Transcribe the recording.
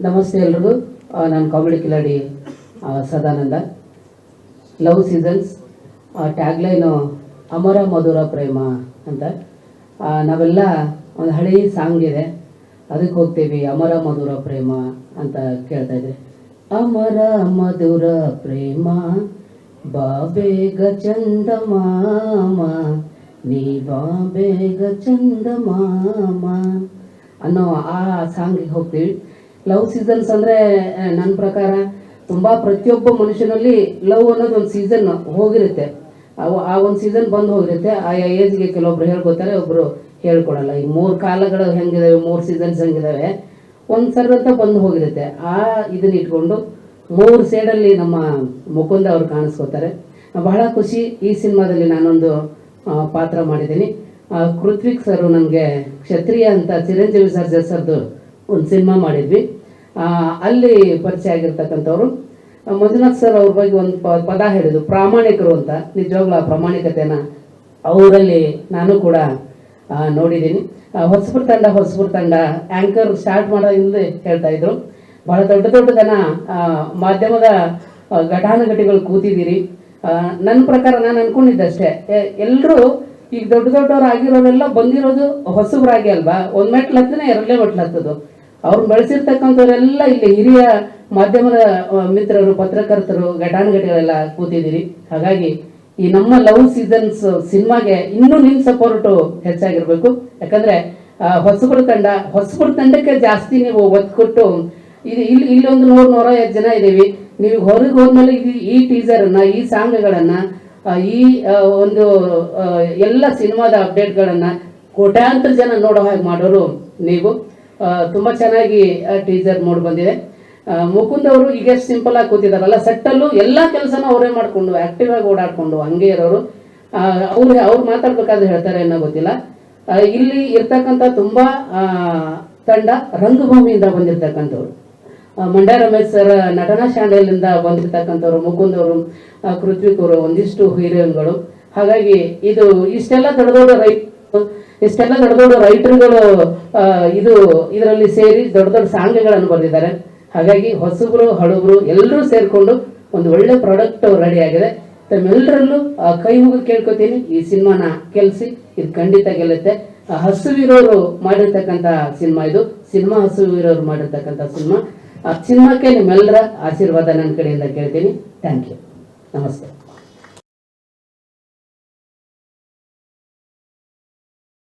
ನಮಸ್ತೆ ಎಲ್ರಿಗೂ. ನಾನು comedy Kiladi Sadananda. Love seasons tagline ಅಮರ ಮಧುರ ಪ್ರೇಮ ಅಂತ. ನಾವೆಲ್ಲ ಒಂದು ಹಳೆ ಸಾಂಗ್ ಇದೆ, ಅದಕ್ಕೆ ಹೋಗ್ತೀವಿ. ಅಮರ ಮಧುರ ಪ್ರೇಮ ಅಂತ ಕೇಳ್ತಾ ಇದ್ರಿ. ಅಮರ ಮಧುರ ಪ್ರೇಮ ಬಾಬೇಗ ಚಂದ ಮಾಮ, ನೀ ಬಾಬೇಗ ಚಂದ ಮಾಮ ಅನ್ನೋ ಆ ಸಾಂಗಿಗೆ ಹೋಗ್ತೀವಿ. ಲವ್ ಸೀಸನ್ಸ್ ಅಂದರೆ ನನ್ನ ಪ್ರಕಾರ ತುಂಬ ಪ್ರತಿಯೊಬ್ಬ ಮನುಷ್ಯನಲ್ಲಿ ಲವ್ ಅನ್ನೋದು ಒಂದು ಸೀಸನ್ ಹೋಗಿರುತ್ತೆ. ಆ ಒಂದು ಸೀಸನ್ ಬಂದು ಹೋಗಿರುತ್ತೆ. ಆ ಏಜ್ಗೆ ಕೆಲವೊಬ್ರು ಹೇಳ್ಕೊತಾರೆ, ಒಬ್ಬರು ಹೇಳ್ಕೊಡಲ್ಲ. ಈ 3 ಕಾಲಗಳು ಹೆಂಗಿದಾವೆ, 3 ಸೀಸನ್ಸ್ ಹೆಂಗಿದಾವೆ, ಒಂದು ಸರಿ ಅಂತ ಬಂದು ಹೋಗಿರುತ್ತೆ. ಇದನ್ನ ಇಟ್ಕೊಂಡು 3 ಸೈಡಲ್ಲಿ ನಮ್ಮ ಮುಕುಂದ ಅವ್ರು ಕಾಣಿಸ್ಕೋತಾರೆ. ಬಹಳ ಖುಷಿ. ಈ ಸಿನಿಮಾದಲ್ಲಿ ನಾನೊಂದು ಪಾತ್ರ ಮಾಡಿದ್ದೀನಿ. ಕೃತ್ವಿಕ್ ಸರ್ ನನಗೆ ಕ್ಷತ್ರಿಯ ಅಂತ ಚಿರಂಜೀವಿ ಸರ್ದು ಒಂದು ಸಿನಿಮಾ ಮಾಡಿದ್ವಿ. ಅಲ್ಲಿ ಪರಿಚಯ ಆಗಿರ್ತಕ್ಕಂಥವ್ರು. ಮಂಜುನಾಥ್ ಸರ್ ಅವ್ರ ಬಗ್ಗೆ ಒಂದು ಪದ ಹೇಳಿದ್ರು, ಪ್ರಾಮಾಣಿಕರು ಅಂತ. ನಿಜವಾಗ್ಲೂ ಆ ಪ್ರಾಮಾಣಿಕತೆನ ಅವರಲ್ಲಿ ನಾನು ಕೂಡ ನೋಡಿದ್ದೀನಿ. ಹೊಸಪುರ ತಂಡ ಆ್ಯಂಕರ್ ಸ್ಟಾರ್ಟ್ ಮಾಡೋದ್ರಿಂದ ಹೇಳ್ತಾ ಇದ್ರು, ಭಾಳ ದೊಡ್ಡ ಜನ ಮಾಧ್ಯಮದ ಘಟಾನುಘಟಿಗಳು ಕೂತಿದ್ದೀರಿ. ನನ್ನ ಪ್ರಕಾರ ನಾನು ಅನ್ಕೊಂಡಿದ್ದಷ್ಟೇ, ಎಲ್ಲರೂ ಈಗ ದೊಡ್ಡವ್ರು ಆಗಿರೋರೆಲ್ಲ ಬಂದಿರೋದು ಹೊಸಬ್ರಾಗಿ ಅಲ್ವಾ. ಒಂದು ಮೆಟ್ಲು ಹತ್ತನೇ 2 ಮೆಟ್ಲು ಹತ್ತದು. ಅವ್ರು ಬೆಳೆಸಿರ್ತಕ್ಕಂಥವ್ರೆಲ್ಲ ಇಲ್ಲಿ ಹಿರಿಯ ಮಾಧ್ಯಮದ ಮಿತ್ರರು, ಪತ್ರಕರ್ತರು, ಘಟಾನುಘಟಿಗಳೆಲ್ಲ ಕೂತಿದ್ದೀರಿ. ಹಾಗಾಗಿ ಈ ನಮ್ಮ ಲವ್ ಸೀಸನ್ಸ್ ಸಿನಿಮಾಗೆ ಇನ್ನೂ ನಿಮ್ಮ ಸಪೋರ್ಟು ಹೆಚ್ಚಾಗಿರ್ಬೇಕು. ಯಾಕಂದ್ರೆ ಹೊಸಪುರ ತಂಡಕ್ಕೆ ಜಾಸ್ತಿ ನೀವು ಒತ್ತು ಕೊಟ್ಟು, ಇಲ್ಲಿ ಒಂದು 100-150 ಜನ ಇದ್ದೀವಿ. ನೀವು ಹೊರಗೆ ಹೋದ್ಮೇಲೆ ಈ ಟೀಸರನ್ನ, ಈ ಸಾಂಗ್ಗಳನ್ನ, ಈ ಒಂದು ಎಲ್ಲ ಸಿನಿಮಾದ ಅಪ್ಡೇಟ್ಗಳನ್ನ ಕೋಟ್ಯಾಂತರ ಜನ ನೋಡೋ ಹಾಗೆ ಮಾಡೋರು ನೀವು. ತುಂಬ ಚೆನ್ನಾಗಿ ಟೀಸರ್ ಮೂಡ್ ಬಂದಿದೆ. ಮುಕುಂದ್ ಅವರು ಈಗ ಸಿಂಪಲ್ ಆಗಿ ಕೂತಿದಾರಲ್ಲ, ಸೆಟ್ಟಲ್ಲೂ ಎಲ್ಲ ಕೆಲಸನೂ ಅವರೇ ಮಾಡಿಕೊಂಡು ಆಕ್ಟಿವ್ ಆಗಿ ಓಡಾಡ್ಕೊಂಡು ಹಂಗೆ ಇರೋರು. ಅವ್ರು ಮಾತಾಡ್ಬೇಕಾದ್ರೆ ಹೇಳ್ತಾರೆ ಅನ್ನೋ ಗೊತ್ತಿಲ್ಲ. ಇಲ್ಲಿ ಇರ್ತಕ್ಕಂಥ ತುಂಬ ತಂಡ ರಂಗಭೂಮಿಯಿಂದ ಬಂದಿರ್ತಕ್ಕಂಥವ್ರು. ಮಂಡ್ಯ ರಮೇಶ್ ಸರ್ ನಟನಾ ಶಾಲೆಯಿಂದ ಬಂದಿರ್ತಕ್ಕಂಥವ್ರು, ಮುಕುಂದ್ ಅವರು, ಕೃತ್ವಿಕ್ ಅವರು, ಒಂದಿಷ್ಟು ಹೀರೋಯಿನ್ಗಳು. ಹಾಗಾಗಿ ಇದು ಇಷ್ಟೆಲ್ಲ ದೊಡ್ಡ ರೈಟರ್ಗಳು ಇದರಲ್ಲಿ ಸೇರಿ ದೊಡ್ಡ ಸಾಂಗ್ಗಳನ್ನು ಬರೆದಿದ್ದಾರೆ. ಹಾಗಾಗಿ ಹೊಸಬ್ರು ಹಳಬ್ರು ಎಲ್ಲರೂ ಸೇರಿಕೊಂಡು ಒಂದು ಒಳ್ಳೆ ಪ್ರಾಡಕ್ಟ್ ರೆಡಿ ಆಗಿದೆ. ತಮ್ಮೆಲ್ಲರಲ್ಲೂ ಕೈ ಮುಗಿದು ಕೇಳ್ಕೊತೀನಿ, ಈ ಸಿನಿಮಾನ ಗೆಲ್ಲಿಸಿ. ಇದು ಖಂಡಿತ ಗೆಲ್ಲುತ್ತೆ. ಹಸುವಿರೋರು ಮಾಡಿರ್ತಕ್ಕಂಥ ಸಿನಿಮಾ ಇದು. ಹಸುವಿರೋರು ಮಾಡಿರ್ತಕ್ಕಂಥ ಸಿನಿಮಾಕ್ಕೆ ನಿಮ್ಮೆಲ್ಲರ ಆಶೀರ್ವಾದ ನನ್ನ ಕಡೆಯಿಂದ ಕೇಳ್ತೀನಿ. Thank you. ನಮಸ್ತೆ.